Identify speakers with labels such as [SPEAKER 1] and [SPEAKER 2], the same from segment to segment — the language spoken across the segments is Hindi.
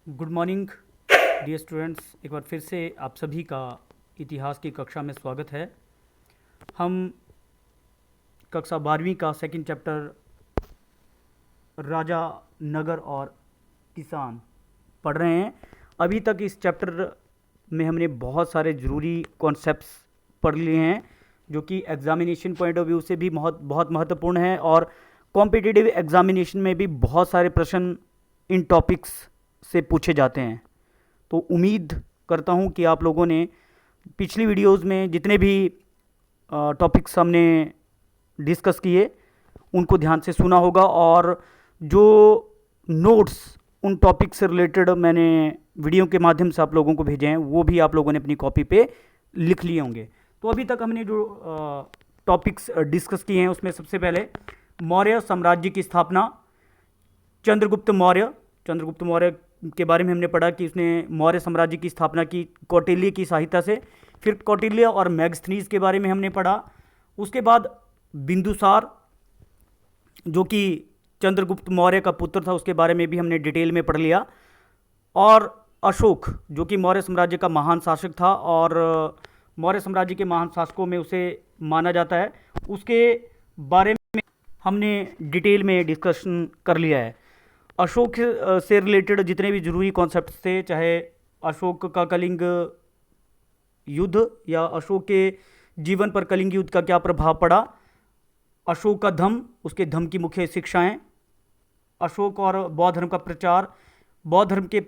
[SPEAKER 1] Good morning dear students. एक बार फिर से आप सभी का इतिहास की कक्षा में स्वागत है। हम कक्षा 12वीं का सेकंड चैप्टर राजा, नगर और किसान पढ़ रहे हैं। अभी तक इस चैप्टर में हमने बहुत सारे ज़रूरी कॉन्सेप्ट्स पढ़ लिए हैं जो कि एग्ज़ामिनेशन पॉइंट ऑफ व्यू से भी बहुत महत्वपूर्ण है और कॉम्पिटिटिव एग्ज़ामिनेशन में भी बहुत सारे प्रश्न इन टॉपिक्स से पूछे जाते हैं। तो उम्मीद करता हूँ कि आप लोगों ने पिछली वीडियोस में जितने भी टॉपिक्स हमने डिस्कस किए उनको ध्यान से सुना होगा और जो नोट्स उन टॉपिक से रिलेटेड मैंने वीडियो के माध्यम से आप लोगों को भेजे हैं वो भी आप लोगों ने अपनी कॉपी पे लिख लिए होंगे। तो अभी तक हमने जो टॉपिक्स डिस्कस किए हैं उसमें सबसे पहले मौर्य साम्राज्य की स्थापना। चंद्रगुप्त मौर्य के बारे में हमने पढ़ा कि उसने मौर्य साम्राज्य की स्थापना की कौटिल्य की सहायता से। फिर कौटिल्य और मैगस्थनीज के बारे में हमने पढ़ा। उसके बाद बिंदुसार जो कि चंद्रगुप्त मौर्य का पुत्र था उसके बारे में भी हमने डिटेल में पढ़ लिया। और अशोक जो कि मौर्य साम्राज्य का महान शासक था और मौर्य साम्राज्य के महान शासकों में उसे माना जाता है, उसके बारे में हमने डिटेल में डिस्कशन कर लिया है। अशोक से रिलेटेड जितने भी जरूरी कॉन्सेप्ट थे, चाहे अशोक का कलिंग युद्ध या अशोक के जीवन पर कलिंग युद्ध का क्या प्रभाव पड़ा, अशोक का धम्म, उसके धम्म की मुख्य शिक्षाएं, अशोक और बौद्ध धर्म का प्रचार, बौद्ध धर्म के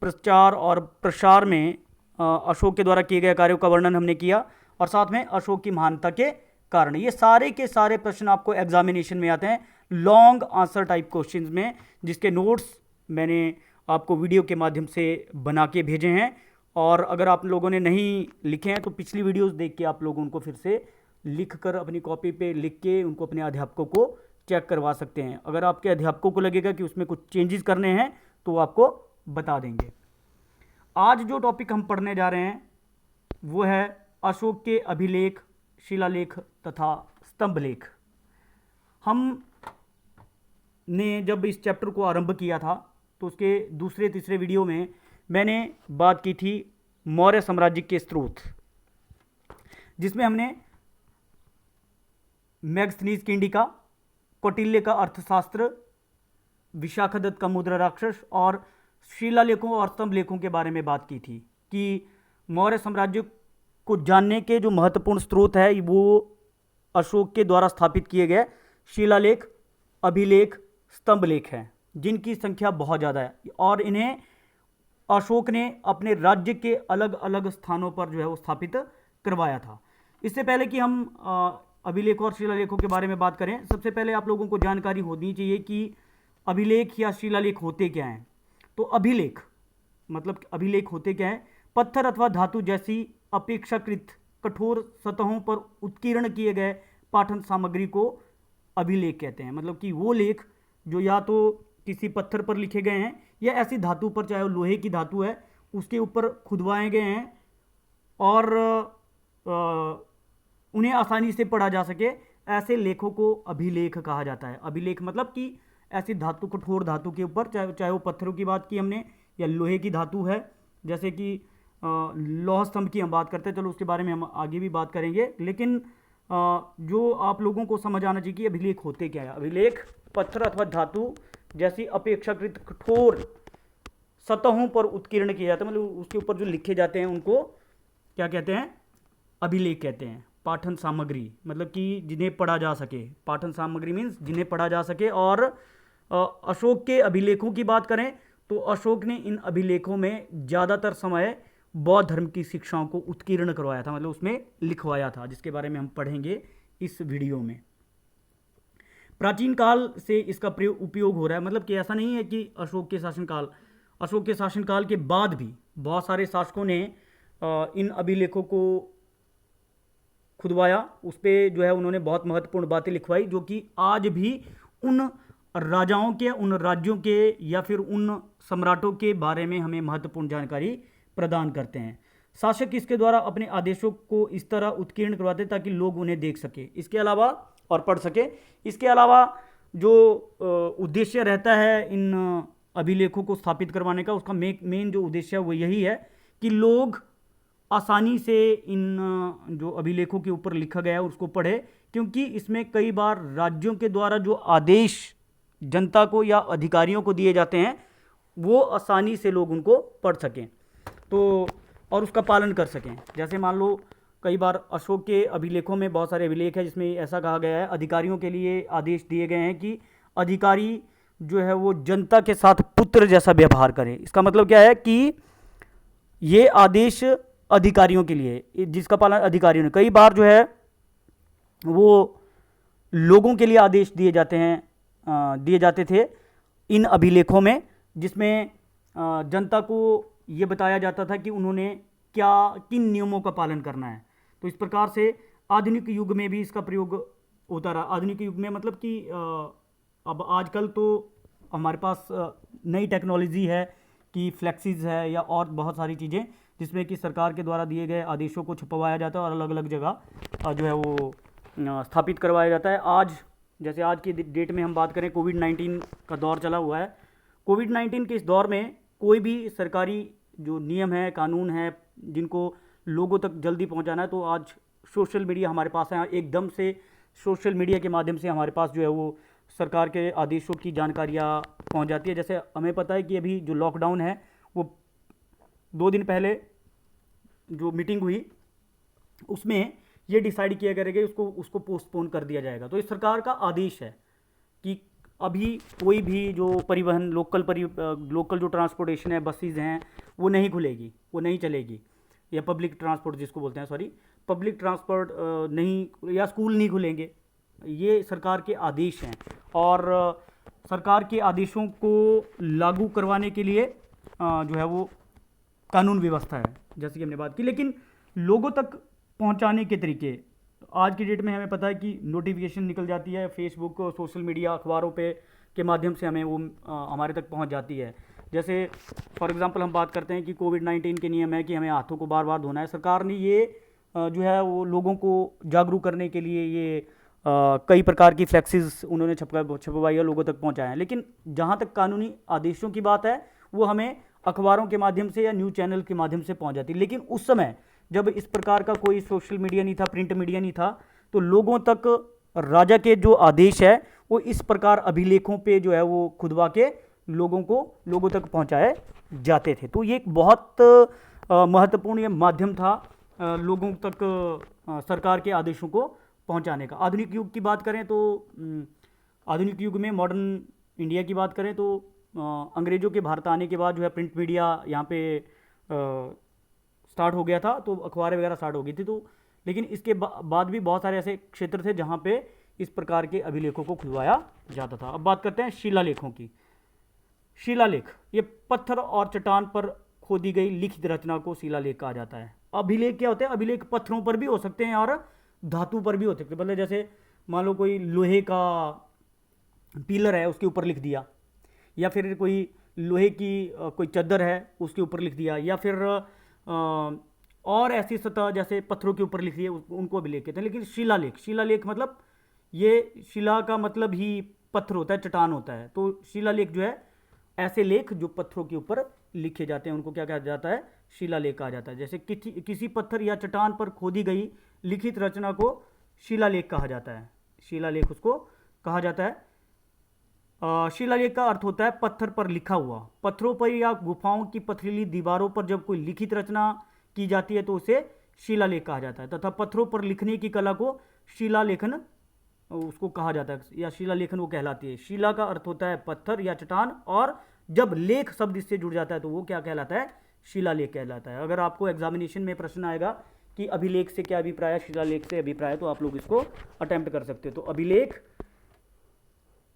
[SPEAKER 1] प्रचार और प्रसार में अशोक के द्वारा किए गए कार्यों का वर्णन हमने किया और साथ में अशोक की महानता के कारण। ये सारे के सारे प्रश्न आपको एग्जामिनेशन में आते हैं लॉन्ग आंसर टाइप क्वेश्चंस में, जिसके नोट्स मैंने आपको वीडियो के माध्यम से बना के भेजे हैं। और अगर आप लोगों ने नहीं लिखे हैं तो पिछली वीडियोस देख के आप लोग उनको फिर से लिख कर अपनी कॉपी पे लिख के उनको अपने अध्यापकों को चेक करवा सकते हैं। अगर आपके अध्यापकों को लगेगा कि उसमें कुछ चेंजेस करने हैं तो वो आपको बता देंगे। आज जो टॉपिक हम पढ़ने जा रहे हैं वो है अशोक के अभिलेख, शिलालेख तथा स्तंभलेख। हम ने जब इस चैप्टर को आरंभ किया था तो उसके दूसरे तीसरे वीडियो में मैंने बात की थी मौर्य साम्राज्य के स्रोत, जिसमें हमने मैगस्थनीज की इंडिका, कौटिल्य का अर्थशास्त्र, विशाखदत्त का मुद्रा राक्षस और शिलालेखों और स्तंभलेखों के बारे में बात की थी कि मौर्य साम्राज्य को जानने के जो महत्वपूर्ण स्रोत है वो अशोक के द्वारा स्थापित किए गए शिलालेख, अभिलेख, स्तंभलेख हैं, जिनकी संख्या बहुत ज़्यादा है और इन्हें अशोक ने अपने राज्य के अलग अलग स्थानों पर जो है वो स्थापित करवाया था। इससे पहले कि हम अभिलेख और शिलालेखों के बारे में बात करें, सबसे पहले आप लोगों को जानकारी होनी चाहिए कि अभिलेख या शिलालेख होते क्या हैं। तो अभिलेख मतलब अभिलेख होते क्या हैं? पत्थर अथवा धातु जैसी अपेक्षाकृत कठोर सतहों पर उत्कीर्ण किए गए पाठन सामग्री को अभिलेख कहते हैं। मतलब कि वो लेख जो या तो किसी पत्थर पर लिखे गए हैं या ऐसी धातु पर, चाहे वो लोहे की धातु है, उसके ऊपर खुदवाए गए हैं और उन्हें आसानी से पढ़ा जा सके, ऐसे लेखों को अभिलेख कहा जाता है। अभिलेख मतलब कि ऐसी धातु, कठोर धातु के ऊपर, चाहे वो पत्थरों की बात की हमने या लोहे की धातु है, जैसे कि लौह स्तंभ की हम बात करते हैं, चलो उसके बारे में हम आगे भी बात करेंगे। लेकिन जो आप लोगों को समझ आना चाहिए कि अभिलेख होते क्या है। अभिलेख पत्थर अथवा धातु जैसी अपेक्षाकृत कठोर सतहों पर उत्कीर्ण किया जाता है, मतलब उसके ऊपर जो लिखे जाते हैं उनको क्या कहते हैं? अभिलेख कहते हैं। पाठन सामग्री मतलब कि जिन्हें पढ़ा जा सके, पाठन सामग्री मीन्स जिन्हें पढ़ा जा सके। और अशोक के अभिलेखों की बात करें तो अशोक ने इन अभिलेखों में ज़्यादातर समय बौद्ध धर्म की शिक्षाओं को उत्कीर्ण करवाया था, मतलब उसमें लिखवाया था, जिसके बारे में हम पढ़ेंगे इस वीडियो में। प्राचीन काल से इसका उपयोग हो रहा है, मतलब कि ऐसा नहीं है कि अशोक के शासनकाल के बाद भी बहुत सारे शासकों ने इन अभिलेखों को खुदवाया, उस पर जो है उन्होंने बहुत महत्वपूर्ण बातें लिखवाई जो कि आज भी उन राजाओं के, उन राज्यों के या फिर उन सम्राटों के बारे में हमें महत्वपूर्ण जानकारी प्रदान करते हैं। शासक इसके द्वारा अपने आदेशों को इस तरह उत्कीर्ण करवाते ताकि लोग उन्हें देख सके, इसके अलावा और पढ़ सके। इसके अलावा जो उद्देश्य रहता है इन अभिलेखों को स्थापित करवाने का उसका मेन जो उद्देश्य है वो यही है कि लोग आसानी से इन जो अभिलेखों के ऊपर लिखा गया है उसको पढ़े, क्योंकि इसमें कई बार राज्यों के द्वारा जो आदेश जनता को या अधिकारियों को दिए जाते हैं वो आसानी से लोग उनको पढ़ सकें तो और उसका पालन कर सकें। जैसे मान लो कई बार अशोक के अभिलेखों में बहुत सारे अभिलेख हैं जिसमें ऐसा कहा गया है, अधिकारियों के लिए आदेश दिए गए हैं कि अधिकारी जो है वो जनता के साथ पुत्र जैसा व्यवहार करे। इसका मतलब क्या है कि ये आदेश अधिकारियों के लिए, जिसका पालन अधिकारियों ने, कई बार जो है वो लोगों के लिए आदेश दिए जाते थे इन अभिलेखों में, जिसमें जनता को ये बताया जाता था कि उन्होंने किन नियमों का पालन करना है। तो इस प्रकार से आधुनिक युग में भी इसका प्रयोग होता रहा। आधुनिक युग में मतलब कि अब आजकल तो हमारे पास नई टेक्नोलॉजी है कि फ्लैक्सीज है या और बहुत सारी चीज़ें जिसमें कि सरकार के द्वारा दिए गए आदेशों को छपवाया जाता है और अलग अलग जगह जो है वो स्थापित करवाया जाता है। जैसे आज की डेट में हम बात करें, कोविड-19 का दौर चला हुआ है। कोविड-19 के इस दौर में कोई भी सरकारी जो नियम है, कानून है, जिनको लोगों तक जल्दी पहुंचाना है, तो आज सोशल मीडिया हमारे पास है। एकदम से सोशल मीडिया के माध्यम से हमारे पास जो है वो सरकार के आदेशों की जानकारियाँ पहुंच जाती है। जैसे हमें पता है कि अभी जो लॉकडाउन है वो 2 दिन पहले जो मीटिंग हुई उसमें ये डिसाइड किया करेगा उसको पोस्टपोन कर दिया जाएगा। तो इस सरकार का आदेश है कि अभी कोई भी जो परिवहन लोकल जो ट्रांसपोर्टेशन है, बसेज हैं, वो नहीं खुलेगी, वो नहीं चलेगी, या पब्लिक ट्रांसपोर्ट जिसको बोलते हैं, पब्लिक ट्रांसपोर्ट नहीं, या स्कूल नहीं खुलेंगे। ये सरकार के आदेश हैं और सरकार के आदेशों को लागू करवाने के लिए जो है वो कानून व्यवस्था है, जैसे कि हमने बात की। लेकिन लोगों तक पहुंचाने के तरीके, आज की डेट में हमें पता है कि नोटिफिकेशन निकल जाती है फेसबुक, सोशल मीडिया, अखबारों पे के माध्यम से हमें वो हमारे तक पहुंच जाती है। जैसे फॉर एग्जांपल हम बात करते हैं कि कोविड-19 के नियम है कि हमें हाथों को बार बार धोना है। सरकार ने ये जो है वो लोगों को जागरूक करने के लिए ये कई प्रकार की फ्लैक्सीज उन्होंने छपवाई है, लोगों तक पहुँचाए हैं। लेकिन जहाँ तक कानूनी आदेशों की बात है वो हमें अखबारों के माध्यम से या न्यूज़ चैनल के माध्यम से पहुँच जाती है। लेकिन उस समय जब इस प्रकार का कोई सोशल मीडिया नहीं था, प्रिंट मीडिया नहीं था, तो लोगों तक राजा के जो आदेश है वो इस प्रकार अभिलेखों पे जो है वो खुदवा के लोगों तक पहुंचाए जाते थे। तो ये एक बहुत महत्वपूर्ण ये माध्यम था लोगों तक सरकार के आदेशों को पहुंचाने का। आधुनिक युग की बात करें तो आधुनिक युग में मॉडर्न इंडिया की बात करें तो अंग्रेज़ों के भारत आने के बाद जो है प्रिंट मीडिया यहाँ पे स्टार्ट हो गया था, तो अखबारें वगैरह स्टार्ट हो गई थी। तो लेकिन इसके बाद भी बहुत सारे ऐसे क्षेत्र थे जहाँ पे इस प्रकार के अभिलेखों को खुलवाया जाता था। अब बात करते हैं शिलालेखों की। शिलालेख, ये पत्थर और चट्टान पर खोदी गई लिखित रचना को शिलालेख कहा जाता है। अभिलेख क्या होते हैं? अभिलेख पत्थरों पर भी हो सकते हैं और धातु पर भी हो सकते हैं। मतलब जैसे मान लो कोई लोहे का पिलर है उसके ऊपर लिख दिया, या फिर कोई लोहे की कोई चद्दर है उसके ऊपर लिख दिया, या फिर और ऐसी सतह जैसे पत्थरों के ऊपर लिख दिए, उनको अभिलेख कहते हैं। लेकिन शिलालेख मतलब ये शिला का मतलब ही पत्थर होता है, चट्टान होता है। तो शिलालेख जो है ऐसे लेख जो पत्थरों के ऊपर लिखे जाते हैं उनको क्या कहा जाता है? शिलालेख कहा जाता है। जैसे किसी पत्थर या चट्टान पर खोदी गई लिखित रचना को शिलालेख कहा जाता है। शिलालेख उसको कहा जाता है। शिलालेख का अर्थ होता है पत्थर पर लिखा हुआ। पत्थरों पर या गुफाओं की पथरीली दीवारों पर जब कोई लिखित रचना की जाती है तो उसे शिलालेख कहा जाता है, तथा पत्थरों पर लिखने की कला को शिलालेखन उसको कहा जाता है, या शिलालेखन वो कहलाती है। शिला का अर्थ होता है पत्थर या चट्टान, और जब लेख शब्द इससे जुड़ जाता है तो वो क्या कहलाता है? शिलालेख कहलाता है। अगर आपको एग्जामिनेशन में प्रश्न आएगा कि अभिलेख से क्या अभिप्राय है, शिलालेख से अभिप्राय है, तो आप लोग इसको अटेम्प्ट कर सकते हो। तो अभिलेख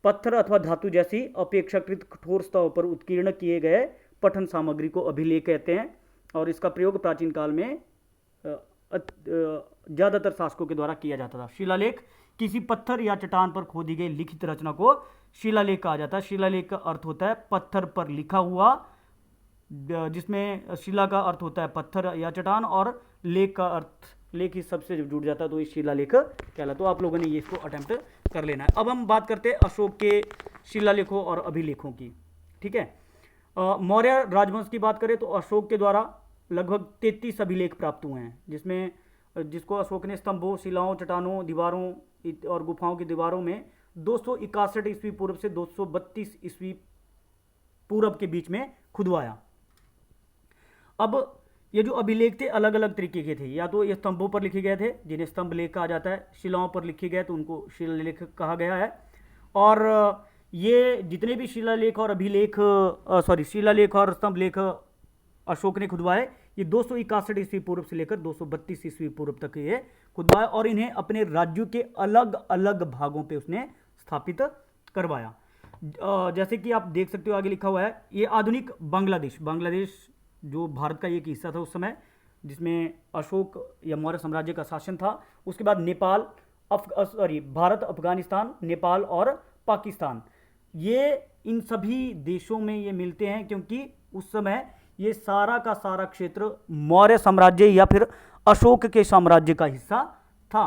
[SPEAKER 1] पत्थर अथवा धातु जैसी अपेक्षाकृत कठोर स्तरों पर उत्कीर्ण किए गए पठन सामग्री को अभिलेख कहते हैं, और इसका प्रयोग प्राचीन काल में ज़्यादातर शासकों के द्वारा किया जाता था। शिलालेख किसी पत्थर या चट्टान पर खोदी गई लिखित रचना को शिलालेख कहा जाता है। शिलालेख का अर्थ होता है पत्थर पर लिखा हुआ, जिसमें शिला का अर्थ होता है पत्थर या चट्टान, और लेख का अर्थ लेख इस सबसे जुड़ जाता है तो ये शिलालेख कहलाता। तो आप लोगों ने ये इसको अटेम्प्ट कर लेना है। अब हम बात करते हैं अशोक के शिलालेखों और अभिलेखों की। ठीक है, मौर्य राजवंश की बात करें तो अशोक के द्वारा लगभग 33 अभिलेख प्राप्त हुए हैं, जिसमें जिसको अशोक ने स्तंभों, शिलाओं, चट्टानों, दीवारों और गुफाओं की दीवारों में 261 ईस्वी पूर्व से 232 ईस्वी पूर्व के बीच में खुदवाया। अब ये जो अभिलेख थे अलग अलग तरीके के थे, या तो ये स्तंभों पर लिखे गए थे जिन्हें स्तंभ लेख कहा जाता है, शिलाओं पर लिखे गए तो उनको शिलालेख कहा गया है, और ये जितने भी शिलालेख और अभिलेख शिलालेख और स्तंभ लेख अशोक ने खुदवाए, ये 261 ईस्वी पूर्व से लेकर 232 ईस्वी पूर्व तक ये खुदवाए, और इन्हें अपने राज्यों के अलग अलग भागों पे उसने स्थापित करवाया। जैसे कि आप देख सकते हो आगे लिखा हुआ है, ये आधुनिक बांग्लादेश जो भारत का एक हिस्सा था उस समय, जिसमें अशोक या मौर्य साम्राज्य का शासन था। उसके बाद नेपाल, भारत, अफगानिस्तान, नेपाल और पाकिस्तान, ये इन सभी देशों में ये मिलते हैं, क्योंकि उस समय ये सारा का सारा क्षेत्र मौर्य साम्राज्य या फिर अशोक के साम्राज्य का हिस्सा था।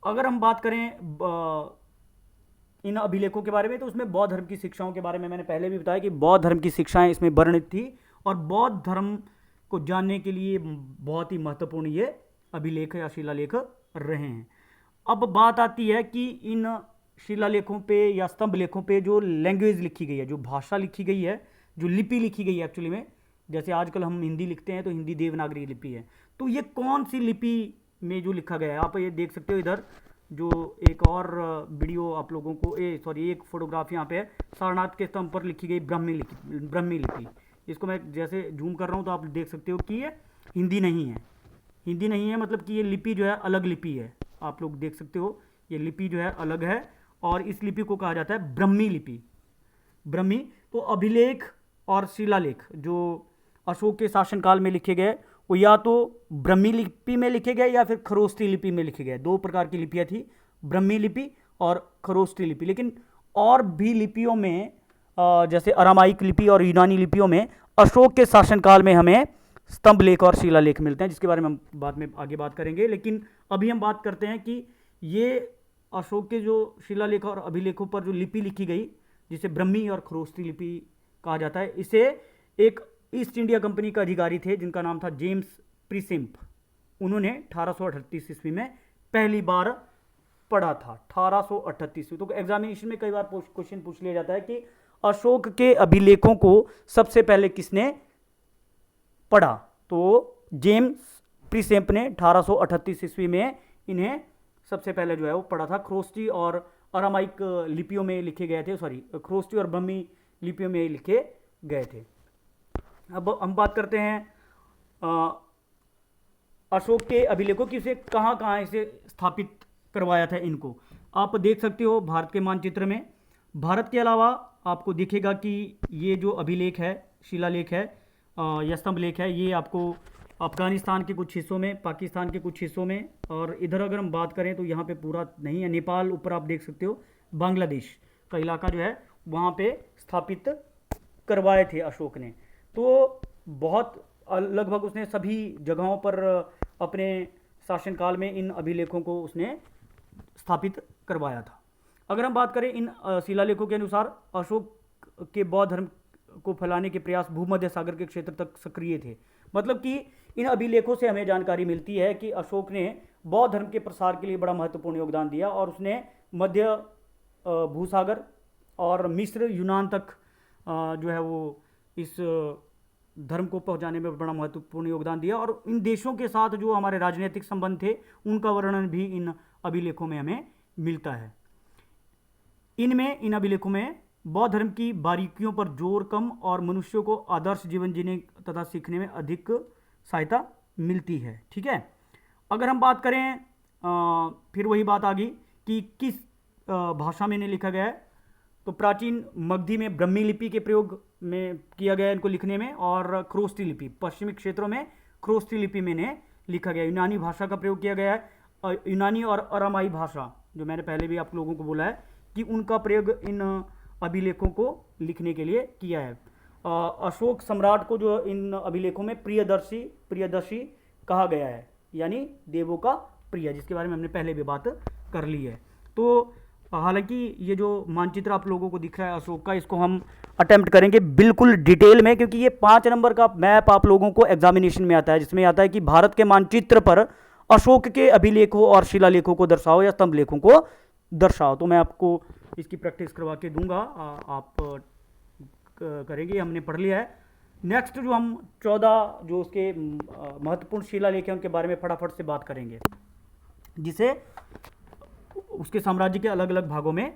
[SPEAKER 1] अगर हम बात करें इन अभिलेखों के बारे में, तो उसमें बौद्ध धर्म की शिक्षाओं के बारे में मैंने पहले भी बताया कि बौद्ध धर्म की शिक्षाएं इसमें वर्णित थी, और बौद्ध धर्म को जानने के लिए बहुत ही महत्वपूर्ण ये अभिलेख या शिलालेख रहे हैं। अब बात आती है कि इन शिलालेखों पे या स्तंभ लेखों पे जो लैंग्वेज लिखी गई है, जो भाषा लिखी गई है, जो लिपि लिखी गई है एक्चुअली में, जैसे आजकल हम हिंदी लिखते हैं तो हिंदी देवनागरी लिपि है, तो ये कौन सी लिपि में जो लिखा गया है, आप ये देख सकते हो इधर जो एक और वीडियो आप लोगों को एक फोटोग्राफ यहाँ पे है, सारनाथ के स्तंभ पर लिखी गई ब्राह्मी लिपि। इसको मैं जैसे जूम कर रहा हूँ तो आप देख सकते हो कि ये हिंदी नहीं है, मतलब कि ये लिपि जो है अलग लिपि है। आप लोग देख सकते हो ये लिपि जो है अलग है, और इस लिपि को कहा जाता है ब्राह्मी लिपि। ब्राह्मी तो अभिलेख और शिलालेख जो अशोक के शासनकाल में लिखे गए, वो या तो ब्राह्मी लिपि में लिखे गए या फिर खरोष्ठी लिपि में लिखे गए। दो प्रकार की लिपियाँ थी, ब्राह्मी लिपि और खरोष्ठी लिपि। लेकिन और भी लिपियों में जैसे अरामाइक लिपि और यूनानी लिपियों में अशोक के शासनकाल में हमें स्तंभ लेख और शिलालेख मिलते हैं, जिसके बारे में हम बाद में आगे बात करेंगे। लेकिन अभी हम बात करते हैं कि ये अशोक के जो शिलालेख और अभिलेखों पर जो लिपि लिखी गई, जिसे ब्राह्मी और खरोष्ठी लिपि कहा जाता है, इसे एक ईस्ट इंडिया कंपनी का अधिकारी थे जिनका नाम था जेम्स प्रिसेम्प। उन्होंने 1838 ईस्वी में पहली बार पढ़ा था, 1838। तो एग्जामिनेशन में कई बार क्वेश्चन पूछ लिया जाता है कि अशोक के अभिलेखों को सबसे पहले किसने पढ़ा, तो जेम्स प्रिसेम्प ने 1838 ईस्वी में इन्हें सबसे पहले जो है वो पढ़ा था। खरोष्ठी और अरामाइक लिपियों में लिखे गए थे, खरोष्ठी और ब्राह्मी लिपियों में लिखे गए थे। अब हम बात करते हैं अशोक के अभिलेखों की, इसे कहाँ इसे स्थापित करवाया था इनको। आप देख सकते हो भारत के मानचित्र में, भारत के अलावा आपको दिखेगा कि ये जो अभिलेख है, शिलालेख है या स्तंभ लेख है, ये आपको अफगानिस्तान के कुछ हिस्सों में, पाकिस्तान के कुछ हिस्सों में, और इधर अगर हम बात करें तो यहाँ पे पूरा नहीं है। नेपाल ऊपर आप देख सकते हो, बांग्लादेश का इलाका जो है वहाँ पे स्थापित करवाए थे अशोक ने। तो बहुत लगभग उसने सभी जगहों पर अपने शासनकाल में इन अभिलेखों को उसने स्थापित करवाया था। अगर हम बात करें इन शिलालेखों के अनुसार, अशोक के बौद्ध धर्म को फैलाने के प्रयास भूमध्य सागर के क्षेत्र तक सक्रिय थे। मतलब कि इन अभिलेखों से हमें जानकारी मिलती है कि अशोक ने बौद्ध धर्म के प्रसार के लिए बड़ा महत्वपूर्ण योगदान दिया, और उसने मध्य भूसागर और मिस्र, यूनान तक जो है वो इस धर्म को पहुंचाने में बड़ा महत्वपूर्ण योगदान दिया। और इन देशों के साथ जो हमारे राजनीतिक संबंध थे उनका वर्णन भी इन अभिलेखों में हमें मिलता है। इन अभिलेखों में बौद्ध धर्म की बारीकियों पर जोर कम और मनुष्यों को आदर्श जीवन जीने तथा सीखने में अधिक सहायता मिलती है। ठीक है, अगर हम बात करें फिर वही बात आ गई कि किस भाषा में इन्हें लिखा गया है, तो प्राचीन मगधी में ब्राह्मी लिपि के प्रयोग में किया गया इनको लिखने में, और खरोष्ठी लिपि पश्चिमी क्षेत्रों में खरोष्ठी लिपि में इन्हें लिखा गया। यूनानी भाषा का प्रयोग किया गया है। यूनानी और अरामाई भाषा, जो मैंने पहले भी आप लोगों को बोला है कि उनका प्रयोग इन अभिलेखों को लिखने के लिए किया है। अशोक सम्राट को जो इन अभिलेखों में प्रियदर्शी कहा गया है, यानी देवों का प्रिय, जिसके बारे में हमने पहले भी बात कर ली है। तो हालांकि ये जो मानचित्र आप लोगों को दिख रहा है अशोक का, इसको हम अटेम्प्ट करेंगे बिल्कुल डिटेल में, क्योंकि ये 5 नंबर का मैप आप लोगों को एग्जामिनेशन में आता है, जिसमें आता है कि भारत के मानचित्र पर अशोक के अभिलेखों और शिलालेखों को दर्शाओ या स्तंभ लेखों को दर्शाओ। तो मैं आपको इसकी प्रैक्टिस करवा के दूंगा, आप करेंगे, हमने पढ़ लिया है। नेक्स्ट जो हम 14 जो उसके महत्वपूर्ण शिलालेख हैं उनके बारे में फटाफट से बात करेंगे, जिसे उसके साम्राज्य के अलग अलग भागों में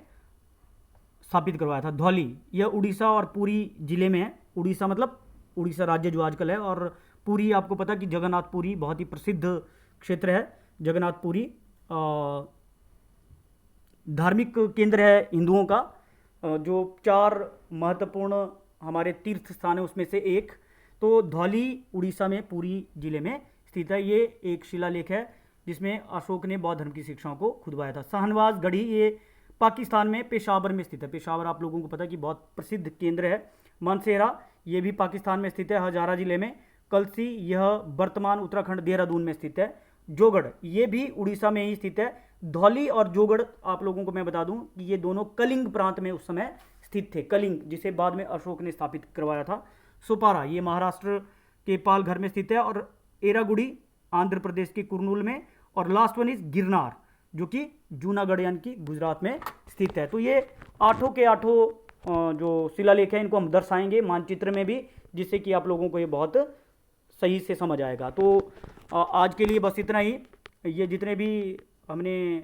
[SPEAKER 1] स्थापित करवाया था। धौली, यह उड़ीसा और पुरी जिले में है। उड़ीसा मतलब उड़ीसा राज्य जो आजकल है, और पुरी आपको पता कि जगन्नाथपुरी बहुत ही प्रसिद्ध क्षेत्र है। जगन्नाथपुरी धार्मिक केंद्र है हिंदुओं का, जो 4 महत्वपूर्ण हमारे तीर्थ स्थान है उसमें से एक। तो धौली उड़ीसा में पुरी जिले में स्थित है। ये एक शिलालेख है जिसमें अशोक ने बौद्ध धर्म की शिक्षाओं को खुदवाया था। शाहनवाज गढ़ी, ये पाकिस्तान में पेशावर में स्थित है। पेशावर आप लोगों को पता है कि बहुत प्रसिद्ध केंद्र है। मानसेरा, ये भी पाकिस्तान में स्थित है, हजारा जिले में। कलसी, यह वर्तमान उत्तराखंड देहरादून में स्थित है। जोगढ़, ये भी उड़ीसा में ही स्थित है। धौली और जोगढ़ आप लोगों को मैं बता दूं कि ये दोनों कलिंग प्रांत में उस समय स्थित थे। कलिंग, जिसे बाद में अशोक ने स्थापित करवाया था। सुपारा, ये महाराष्ट्र के पालघर में स्थित है। और एरागुड़ी आंध्र प्रदेश के कुरनूल में। और लास्ट वन इज गिरनार, जो कि जूनागढ़ यानी कि गुजरात में स्थित है। तो ये 8 के 8 जो शिलालेख है इनको हम दर्शाएंगे मानचित्र में भी, जिससे कि आप लोगों को ये बहुत सही से समझ आएगा। तो आज के लिए बस इतना ही। ये जितने भी हमने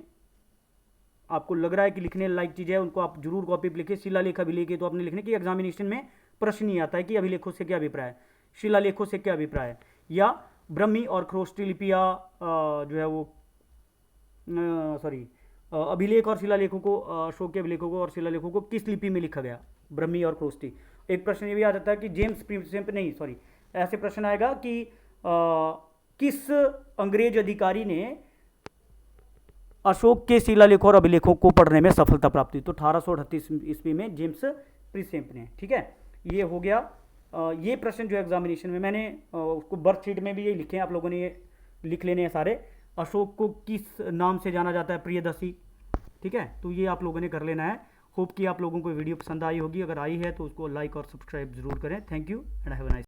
[SPEAKER 1] आपको लग रहा है कि लिखने लायक चीज़ें हैं उनको आप जरूर कॉपी पर लिखें। शिलालेख अभिलेख तो आपने लिखने की एग्जामिनेशन में प्रश्न नहीं आता है कि अभिलेखों से क्या अभिप्राय है, शिलालेखों से क्या अभिप्राय है, या ब्रह्मी और ख्रोष्टी लिपियाँ जो है वो अभिलेख और शिलालेखों को, अशोक के अभिलेखों को और शिलालेखों को किस लिपि में लिखा गया, ब्रह्मी और ख्रोष्टी। एक प्रश्न ये भी आ जाता है कि जेम्स प्रिंसेप नहीं सॉरी ऐसे प्रश्न आएगा कि किस अंग्रेज अधिकारी ने अशोक के शिलालेखों और अभिलेखों को पढ़ने में सफलता प्राप्त की। तो 1838 ईस्वी में जेम्स प्रिंसेप ने। ठीक है, ये हो गया। ये प्रश्न जो एग्जामिनेशन में मैंने उसको बर्थ शीट में भी ये लिखे हैं, आप लोगों ने ये लिख लेने हैं सारे। अशोक को किस नाम से जाना जाता है, प्रियदर्शी। ठीक है, तो ये आप लोगों ने कर लेना है। होप कि आप लोगों को वीडियो पसंद आई होगी। अगर आई है तो उसको लाइक और सब्सक्राइब जरूर करें। Thank you and have a nice